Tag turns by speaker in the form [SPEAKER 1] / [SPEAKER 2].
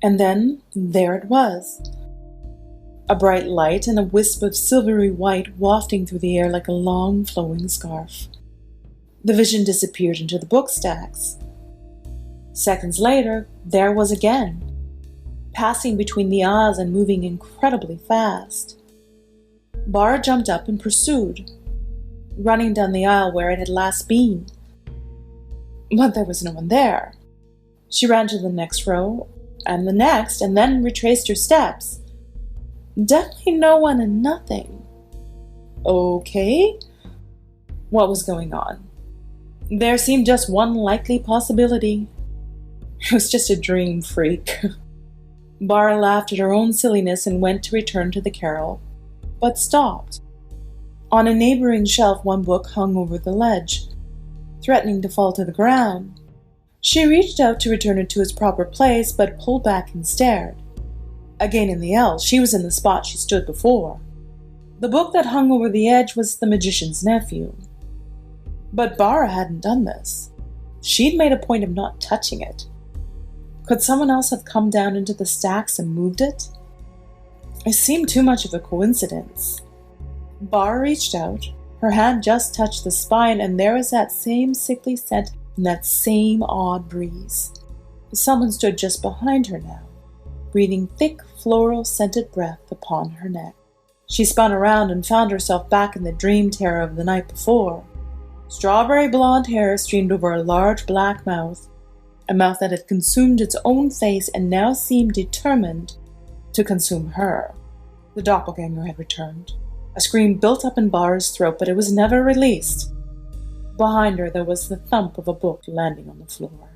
[SPEAKER 1] And then there it was. A bright light and a wisp of silvery white wafting through the air like a long flowing scarf. The vision disappeared into the book stacks. Seconds later, there was again, passing between the aisles and moving incredibly fast. Bara jumped up and pursued, running down the aisle where it had last been. But there was no one there. She ran to the next row, and the next, and then retraced her steps. Definitely no one and nothing. Okay, what was going on? There seemed just one likely possibility. It was just a dream, freak. Bara laughed at her own silliness and went to return to the carrel, but stopped. On a neighboring shelf, one book hung over the ledge, threatening to fall to the ground. She reached out to return it to its proper place, but pulled back and stared. Again in the L, she was in the spot she stood before. The book that hung over the edge was The Magician's Nephew. But Bara hadn't done this. She'd made a point of not touching it. Could someone else have come down into the stacks and moved it? It seemed too much of a coincidence. Bara reached out. Her hand just touched the spine, and there was that same sickly scent and that same odd breeze. Someone stood just behind her now, breathing thick, floral-scented breath upon her neck. She spun around and found herself back in the dream terror of the night before. Strawberry blonde hair streamed over a large black mouth, a mouth that had consumed its own face and now seemed determined to consume her. The doppelganger had returned. A scream built up in Bara's throat, but it was never released. Behind her there was the thump of a book landing on the floor.